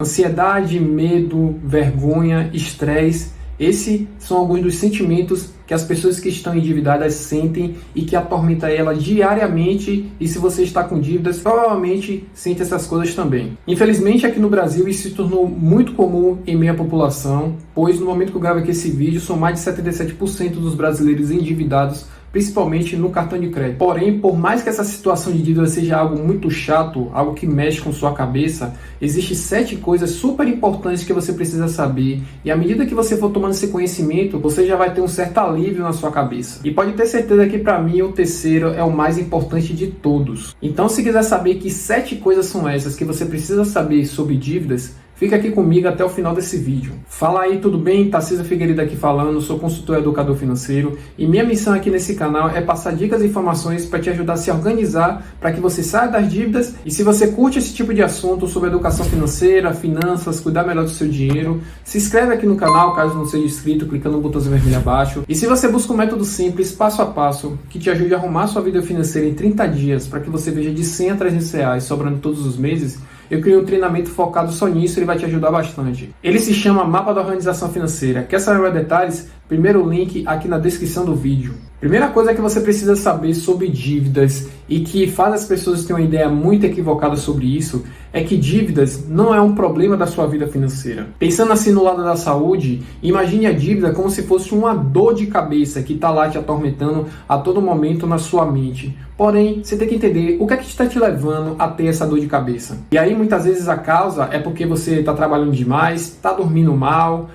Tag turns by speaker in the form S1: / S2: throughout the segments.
S1: Ansiedade, medo, vergonha, estresse, esses são alguns dos sentimentos que as pessoas que estão endividadas sentem e que atormenta ela diariamente, e se você está com dívidas, provavelmente sente essas coisas também. Infelizmente aqui no Brasil isso se tornou muito comum em meio à população, pois no momento que eu gravo aqui esse vídeo, são mais de 77% dos brasileiros endividados, principalmente no cartão de crédito. Porém, por mais que essa situação de dívida seja algo muito chato, algo que mexe com sua cabeça, existem 7 coisas super importantes que você precisa saber, e à medida que você for tomando esse conhecimento, você já vai ter um certo alívio na sua cabeça. E pode ter certeza que para mim o terceiro é o mais importante de todos. Então, se quiser saber que 7 coisas são essas que você precisa saber sobre dívidas, fica aqui comigo até o final desse vídeo. Fala aí, tudo bem? Tarcísio Figueiredo aqui falando, sou consultor e educador financeiro, e minha missão aqui nesse canal é passar dicas e informações para te ajudar a se organizar, para que você saia das dívidas. E se você curte esse tipo de assunto sobre educação financeira, finanças, cuidar melhor do seu dinheiro, se inscreve aqui no canal caso não seja inscrito, clicando no botãozinho vermelho abaixo. E se você busca um método simples, passo a passo, que te ajude a arrumar sua vida financeira em 30 dias, para que você veja de 100 a 300 reais sobrando todos os meses, eu criei um treinamento focado só nisso, ele vai te ajudar bastante. Ele se chama Mapa da Organização Financeira. Quer saber mais detalhes? Primeiro link aqui na descrição do vídeo. Primeira coisa que você precisa saber sobre dívidas e que faz as pessoas terem uma ideia muito equivocada sobre isso é que dívidas não é um problema da sua vida financeira. Pensando assim no lado da saúde, imagine a dívida como se fosse uma dor de cabeça que está lá te atormentando a todo momento na sua mente. Porém, você tem que entender o que é que está te levando a ter essa dor de cabeça. E aí muitas vezes a causa é porque você está trabalhando demais, está dormindo mal,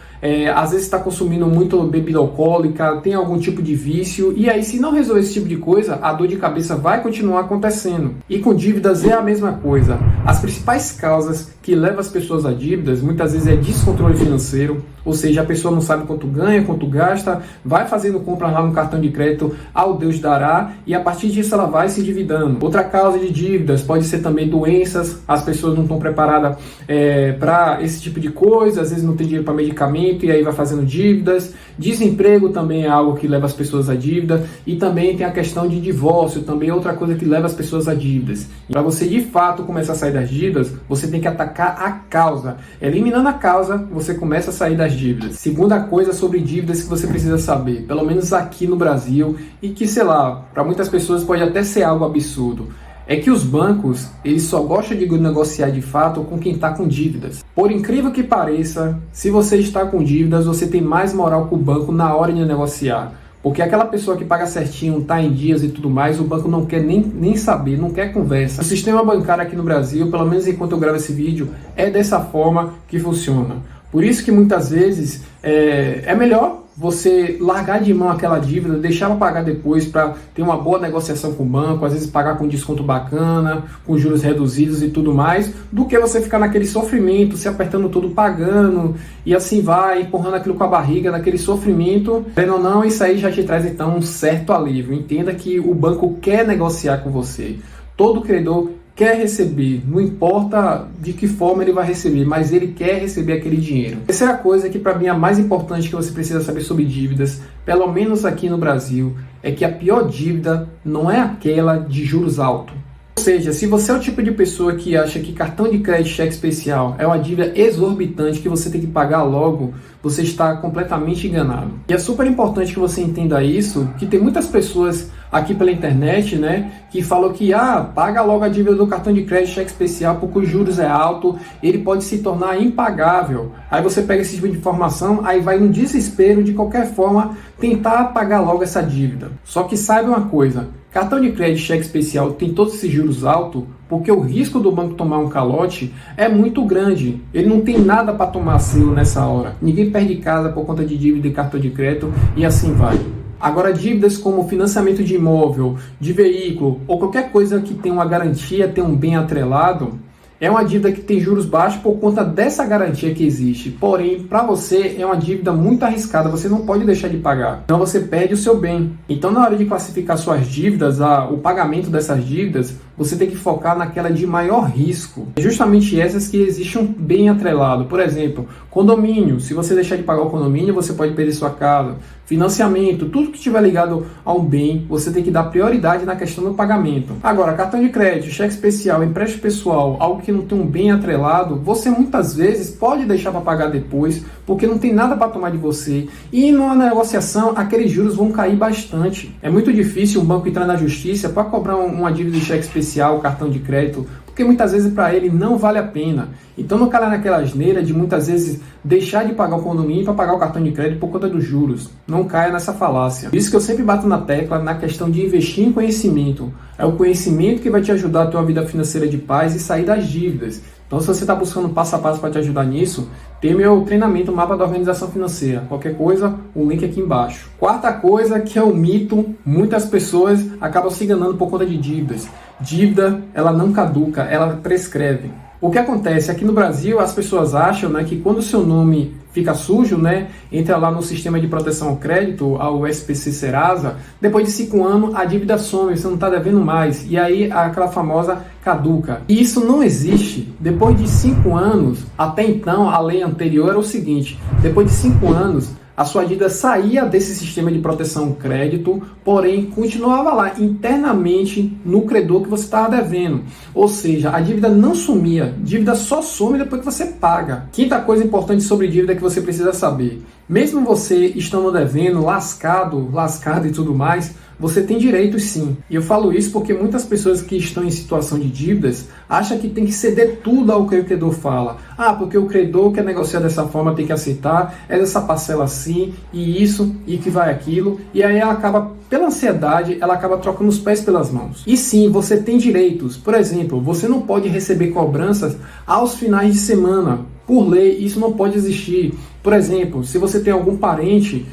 S1: às vezes está consumindo muito bebida alcoólica, tem algum tipo de vício, e aí se não resolver esse tipo de coisa, a dor de cabeça vai continuar acontecendo. E com dívidas é a mesma coisa. As principais causas que levam as pessoas a dívidas, muitas vezes é descontrole financeiro, ou seja, a pessoa não sabe quanto ganha, quanto gasta, vai fazendo compras lá no cartão de crédito ao Deus dará, e a partir disso ela vai se endividando. Outra causa de dívidas pode ser também doenças, as pessoas não estão preparadas para esse tipo de coisa, às vezes não tem dinheiro para medicamento, e aí vai fazendo dívidas. Desemprego também é algo que leva as pessoas a dívida, e também tem a questão de divórcio, também é outra coisa que leva as pessoas a dívidas. Para você de fato começar a sair das dívidas, você tem que atacar a causa. Eliminando a causa, você começa a sair das dívidas. Segunda coisa sobre dívidas que você precisa saber, pelo menos aqui no Brasil, e que, sei lá, para muitas pessoas pode até ser algo absurdo, é que os bancos, eles só gostam de negociar de fato com quem está com dívidas. Por incrível que pareça, se você está com dívidas, você tem mais moral com o banco na hora de negociar. Porque aquela pessoa que paga certinho, está em dias e tudo mais, o banco não quer nem saber, não quer conversa. O sistema bancário aqui no Brasil, pelo menos enquanto eu gravo esse vídeo, é dessa forma que funciona. Por isso que muitas vezes é melhor você largar de mão aquela dívida, deixar ela pagar depois para ter uma boa negociação com o banco, às vezes pagar com desconto bacana, com juros reduzidos e tudo mais, do que você ficar naquele sofrimento, se apertando tudo, pagando, e assim vai, empurrando aquilo com a barriga, naquele sofrimento. Vendo ou não, isso aí já te traz então um certo alívio. Entenda que o banco quer negociar com você. Todo credor quer receber, não importa de que forma ele vai receber, mas ele quer receber aquele dinheiro. Terceira coisa que para mim é a mais importante que você precisa saber sobre dívidas, pelo menos aqui no Brasil, é que a pior dívida não é aquela de juros altos. Ou seja, se você é o tipo de pessoa que acha que cartão de crédito cheque especial é uma dívida exorbitante que você tem que pagar logo, você está completamente enganado. E é super importante que você entenda isso, que tem muitas pessoas aqui pela internet, né, que falam que paga logo a dívida do cartão de crédito cheque especial porque os juros é alto, ele pode se tornar impagável. Aí você pega esse tipo de informação, aí vai no desespero de qualquer forma tentar pagar logo essa dívida. Só que saiba uma coisa, cartão de crédito cheque especial tem todos esses juros altos porque o risco do banco tomar um calote é muito grande. Ele não tem nada para tomar seu nessa hora. Ninguém perde casa por conta de dívida e cartão de crédito e assim vai. Agora, dívidas como financiamento de imóvel, de veículo ou qualquer coisa que tenha uma garantia, tenha um bem atrelado, é uma dívida que tem juros baixos por conta dessa garantia que existe. Porém, para você é uma dívida muito arriscada, você não pode deixar de pagar, senão você perde o seu bem. Então, na hora de classificar suas dívidas, o pagamento dessas dívidas, você tem que focar naquela de maior risco. É justamente essas que existem bem atrelado. Por exemplo, condomínio. Se você deixar de pagar o condomínio, você pode perder sua casa. Financiamento, tudo que estiver ligado a um bem, você tem que dar prioridade na questão do pagamento. Agora, cartão de crédito, cheque especial, empréstimo pessoal, algo que não tem um bem atrelado, você muitas vezes pode deixar para pagar depois, porque não tem nada para tomar de você. E numa negociação, aqueles juros vão cair bastante. É muito difícil um banco entrar na justiça para cobrar uma dívida de cheque especial, cartão de crédito, porque muitas vezes para ele não vale a pena. Então não caia naquela asneira de muitas vezes deixar de pagar o condomínio para pagar o cartão de crédito por conta dos juros. Não caia nessa falácia. Por isso que eu sempre bato na tecla na questão de investir em conhecimento. É o conhecimento que vai te ajudar a ter uma vida financeira de paz e sair das dívidas. Então se você está buscando passo a passo para te ajudar nisso, tem meu treinamento Mapa da Organização Financeira. Qualquer coisa, o link aqui embaixo. Quarta coisa, que é o mito, muitas pessoas acabam se enganando por conta de dívidas. Dívida, ela não caduca, ela prescreve. O que acontece aqui no Brasil, as pessoas acham, né, que quando o seu nome fica sujo, né, entra lá no sistema de proteção ao crédito, ao SPC Serasa, depois de 5 anos a dívida some, você não está devendo mais, e aí aquela famosa caduca. E isso não existe. Depois de 5 anos, até então a lei anterior era o seguinte: depois de 5 anos a sua dívida saía desse sistema de proteção ao crédito, porém continuava lá internamente no credor que você estava devendo. Ou seja, a dívida não sumia, dívida só some depois que você paga. Quinta coisa importante sobre dívida que você precisa saber: mesmo você estando devendo, lascado e tudo mais, você tem direitos sim. E eu falo isso porque muitas pessoas que estão em situação de dívidas acham que tem que ceder tudo ao que o credor fala. Ah, porque o credor quer negociar dessa forma, tem que aceitar, é dessa parcela assim, e isso, e que vai aquilo. E aí ela acaba, pela ansiedade, ela acaba trocando os pés pelas mãos. E sim, você tem direitos. Por exemplo, você não pode receber cobranças aos finais de semana. Por lei, isso não pode existir. Por exemplo, se você tem algum parente,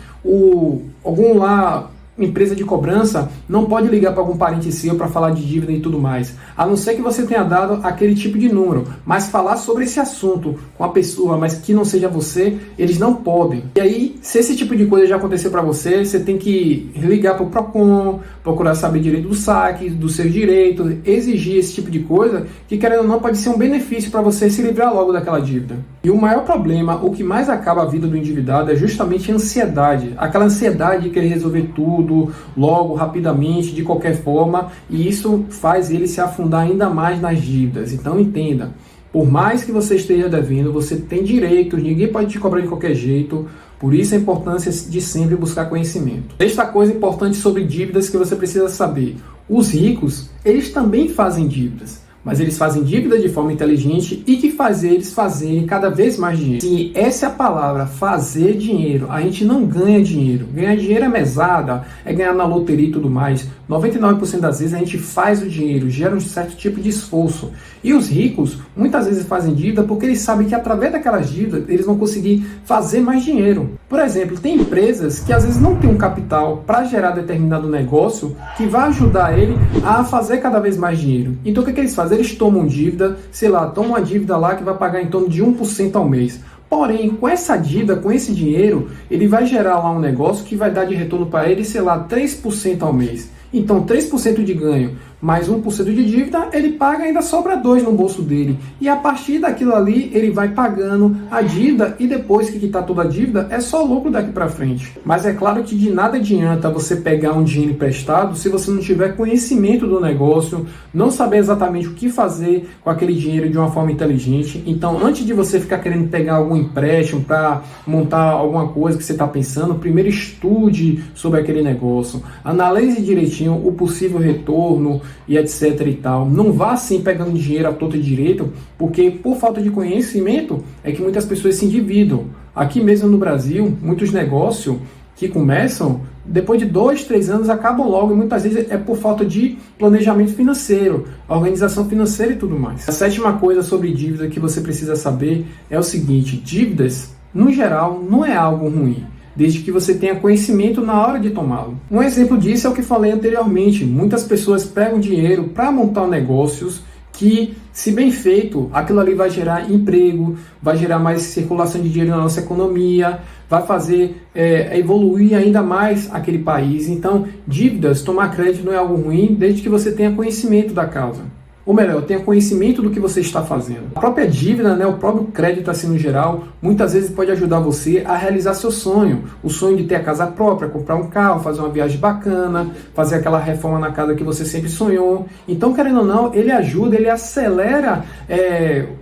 S1: algum lá empresa de cobrança não pode ligar para algum parente seu para falar de dívida e tudo mais, a não ser que você tenha dado aquele tipo de número, mas falar sobre esse assunto com a pessoa, mas que não seja você, eles não podem. E aí, se esse tipo de coisa já aconteceu para você, você tem que ligar para o Procon, procurar saber direito do saque, dos seus direitos, exigir esse tipo de coisa, que querendo ou não pode ser um benefício para você se livrar logo daquela dívida. E o maior problema, o que mais acaba a vida do endividado é justamente a ansiedade, aquela ansiedade de querer resolver tudo logo, rapidamente, de qualquer forma, e isso faz ele se afundar ainda mais nas dívidas. Então entenda, por mais que você esteja devendo, você tem direitos, ninguém pode te cobrar de qualquer jeito, por isso a importância de sempre buscar conhecimento. Sexta coisa importante sobre dívidas que você precisa saber: os ricos, eles também fazem dívidas, mas eles fazem dívida de forma inteligente e que faz eles fazerem cada vez mais dinheiro. Sim, essa é a palavra, fazer dinheiro. A gente não ganha dinheiro. Ganhar dinheiro é mesada, é ganhar na loteria e tudo mais. 99% das vezes a gente faz o dinheiro, gera um certo tipo de esforço. E os ricos muitas vezes fazem dívida porque eles sabem que através daquelas dívidas eles vão conseguir fazer mais dinheiro. Por exemplo, tem empresas que às vezes não têm um capital para gerar determinado negócio que vai ajudar ele a fazer cada vez mais dinheiro. Então o que eles fazem? Eles tomam dívida, sei lá, tomam uma dívida lá que vai pagar em torno de 1% ao mês. Porém, com essa dívida, com esse dinheiro, ele vai gerar lá um negócio que vai dar de retorno para ele, sei lá, 3% ao mês. Então, 3% de ganho mais 1% de dívida, ele paga, ainda sobra 2 no bolso dele. E a partir daquilo ali, ele vai pagando a dívida e depois que quitar toda a dívida, é só lucro daqui para frente. Mas é claro que de nada adianta você pegar um dinheiro emprestado se você não tiver conhecimento do negócio, não saber exatamente o que fazer com aquele dinheiro de uma forma inteligente. Então, antes de você ficar querendo pegar algum empréstimo para montar alguma coisa que você está pensando, primeiro estude sobre aquele negócio, analise direitinho o possível retorno, e etc e tal. Não vá assim pegando dinheiro à torta e direito, porque por falta de conhecimento é que muitas pessoas se endividam. Aqui mesmo no Brasil, muitos negócios que começam, depois de 2, 3 anos, acabam logo, e muitas vezes é por falta de planejamento financeiro, organização financeira e tudo mais. A sétima coisa sobre dívida que você precisa saber é o seguinte: dívidas, no geral, não é algo ruim, desde que você tenha conhecimento na hora de tomá-lo. Um exemplo disso é o que falei anteriormente. Muitas pessoas pegam dinheiro para montar negócios que, se bem feito, aquilo ali vai gerar emprego, vai gerar mais circulação de dinheiro na nossa economia, vai fazer evoluir ainda mais aquele país. Então, dívidas, tomar crédito não é algo ruim, desde que você tenha conhecimento da causa. ou melhor, tenha conhecimento do que você está fazendo. A própria dívida, né, o próprio crédito assim no geral, muitas vezes pode ajudar você a realizar seu sonho. O sonho de ter a casa própria, comprar um carro, fazer uma viagem bacana, fazer aquela reforma na casa que você sempre sonhou. Então, querendo ou não, ele ajuda, ele acelera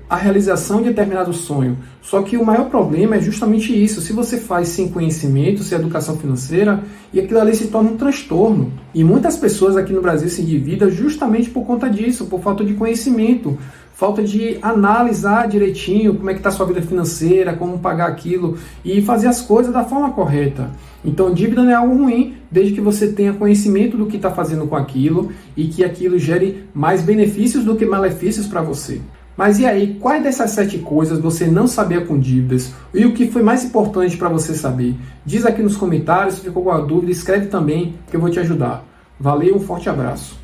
S1: a realização de determinado sonho. Só que o maior problema é justamente isso. Se você faz sem conhecimento, sem educação financeira, e aquilo ali se torna um transtorno. E muitas pessoas aqui no Brasil se endividam justamente por conta disso, por falta de conhecimento, falta de analisar direitinho como é que está a sua vida financeira, como pagar aquilo e fazer as coisas da forma correta. Então, dívida não é algo ruim, desde que você tenha conhecimento do que está fazendo com aquilo e que aquilo gere mais benefícios do que malefícios para você. Mas e aí, quais dessas 7 coisas você não sabia com dívidas? E o que foi mais importante para você saber? Diz aqui nos comentários, se ficou alguma dúvida, escreve também que eu vou te ajudar. Valeu, um forte abraço.